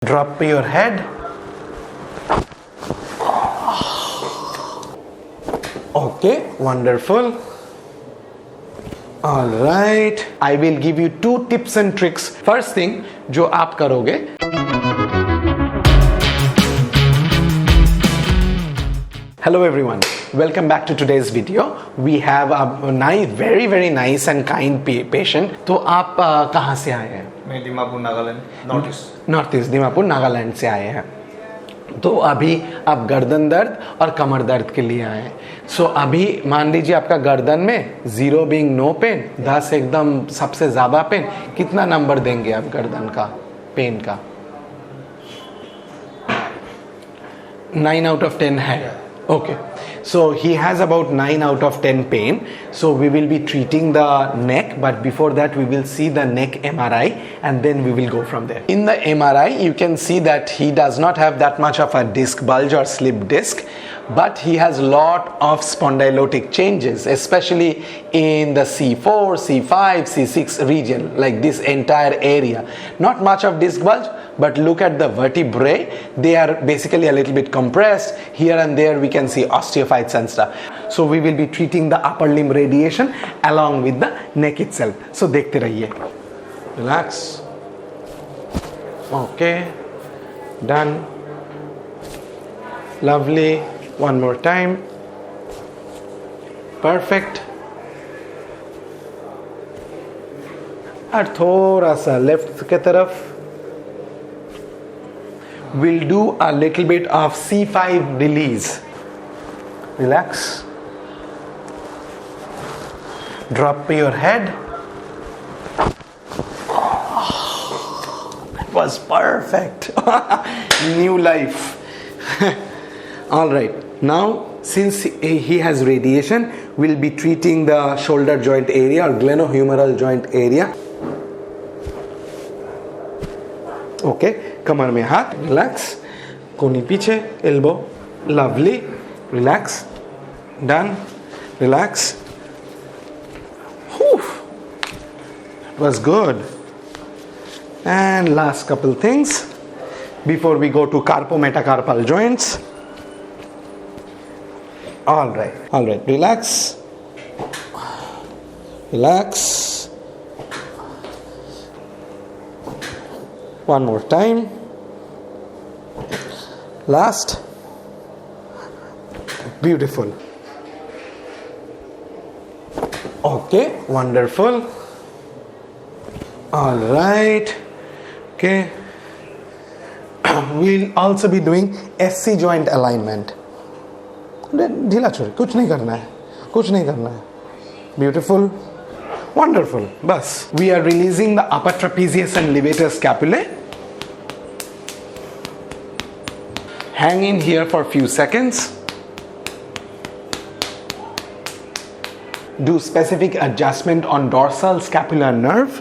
Drop your head. Okay, wonderful. All right. I will give you 2 tips and tricks. First thing जो आप करोगे, hello everyone, welcome back to today's video. We have a nice, very nice and kind patient. तो आप कहाँ से आए हैं? मैं दीमापुर नागालैंड नॉर्थ ईस्ट दीमापुर नागालैंड से आए हैं. तो अभी आप गर्दन दर्द और कमर दर्द के लिए आए हैं. सो अभी मान लीजिए आपका गर्दन में 0 बीइंग नो पेन, 10 एकदम सबसे ज़्यादा पेन. कितना नंबर देंगे आप गर्दन का पेन का? 9 out of 10 है. Okay, so he has about 9 out of 10 pain. So we will be treating the neck, but before that we will see the neck MRI and then we will go from there. In the MRI you can see that he does not have that much of a disc bulge or slip disc, but he has lot of spondylotic changes, especially in the C4, C5, C6 region, like this entire area. Not much of disc bulge, but look at the vertebrae, they are basically a little bit compressed. Here and there we can see osteophytes and stuff. So we will be treating the upper limb radiation along with the neck itself. So देखते रहिए. Relax. Okay, done. Lovely. One more time. Perfect. और थोड़ा सा left की तरफ. We'll do a little bit of C5 release. Relax. Drop your head. That was perfect. New life. All right. Now, since he has radiation, we'll be treating the shoulder joint area or glenohumeral joint area. Okay. कमर में हाथ. Relax. कोनी पीछे. Elbow. Lovely. Relax. Done. Relax. Whew. It was good. And last couple things before we go to carpometacarpal joints. All right. Relax. One more time. Last. Beautiful. Okay, wonderful. All right. Okay. We'll also be doing SC joint alignment. ढीला छोड़, कुछ नहीं करना है. Beautiful. Wonderful. Bas. We are releasing the upper trapezius and levator scapulae. Hang in here for a few seconds. Do specific adjustment on dorsal scapular nerve.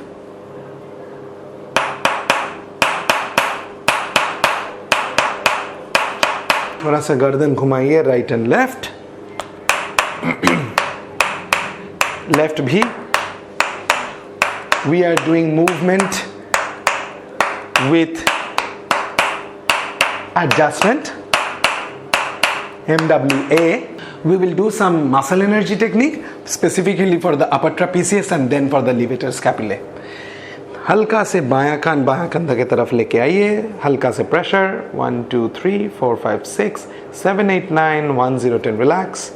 थोड़ा सा गर्दन घुमाइए right and left. Left भी. We are doing movement with adjustment, MWA. We will do some muscle energy technique specifically for the upper trapezius and then for the levator scapulae. हल्का से बायां कंधा की तरफ लेके आइए. हल्का से pressure. 1 2 3 4 5 6 7 8 9 1 0 10. Relax.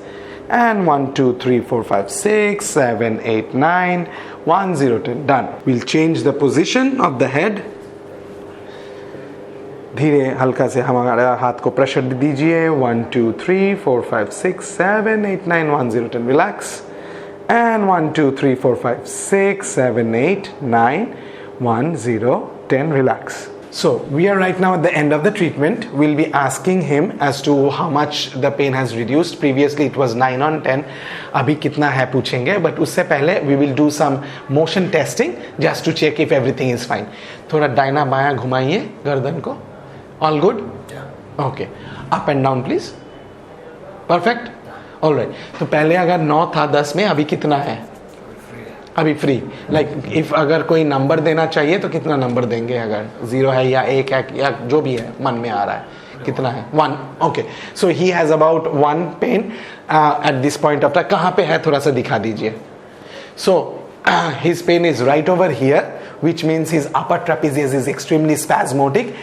And 1 2 3 4 5 6 7 8 9 1 0 10. Done. We'll change the position of the head. धीरे हल्का से हमारा हाथ को प्रेशर दीजिए. 1 2 3 4 5 6 7 8 9 1 0 10. Relax. And 1 2 3 4 5 6 7 8 9 1 0 10. Relax. So we are right now at the end of the treatment. We'll be asking him as to how much the pain has reduced. Previously it was 9 on 10. अभी कितना है पूछेंगे, but उससे पहले we will do some motion testing just to check if everything is fine. थोड़ा दाहिना बायां घुमाइए गर्दन को. All good? Yeah. Okay. Up and down please. Perfect. All right. तो पहले अगर 9 था 10 में, अभी कितना है? अभी फ्री, लाइक इफ अगर कोई नंबर देना चाहिए तो कितना नंबर देंगे? अगर 0 है या 1 है या जो भी है मन में आ रहा है, कितना है? 1. Okay, so he has about 1 pen at this point of time. कहाँ पे है थोड़ा सा दिखा दीजिए. सो his pain is right over here, which means his upper trapezius is extremely spasmodic.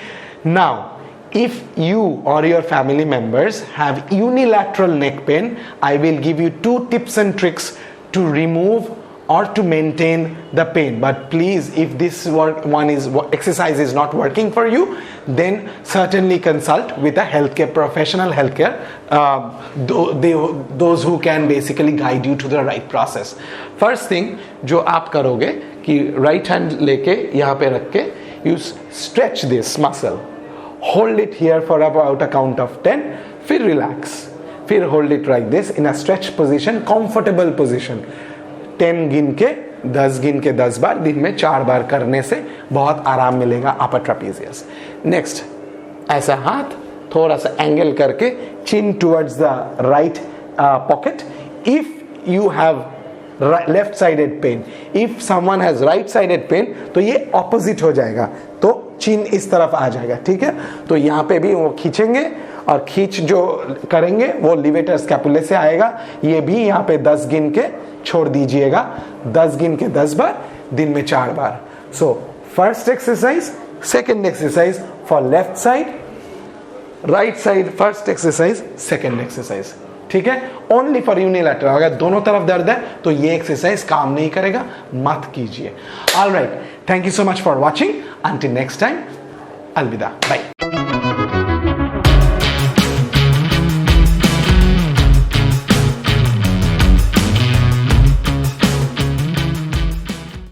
Now if you or your family members have unilateral neck pain, I will give you 2 tips and tricks to remove or to maintain the pain. But please, if this exercise is not working for you, then certainly consult with a healthcare professional, those who can basically guide you to the right process. First thing जो आप करोगे कि right hand लेके यहाँ पे रख के you stretch this muscle, hold it here for about a count of 10, फिर relax, फिर hold it like this in a stretch position, comfortable position. 10 गिन के 10 गिन के 10 बार दिन में 4 बार करने से बहुत आराम मिलेगा अपर ट्रापेजियस. नेक्स्ट, ऐसा हाथ थोड़ा सा एंगल करके chin towards the right pocket. If you have left sided pain, if someone has right sided pain, तो ये ऑपोजिट हो जाएगा, तो चिन इस तरफ आ जाएगा. ठीक है, तो यहाँ पे भी वो खींचेंगे और खींच जो करेंगे वो लिवेटर स्कैपुले से आएगा. ये भी यहाँ पे 10 गिन के छोड़ दीजिएगा, 10 गिन के 10 बार दिन में 4 बार. So first exercise, second exercise for left side, right side first exercise, second exercise. ठीक है, ओनली फॉर यूनिलैटरल. अगर दोनों तरफ दर्द है तो ये एक्सरसाइज काम नहीं करेगा, मत कीजिए. Alright, thank you so much for watching. Until next time, अलविदा, बाय.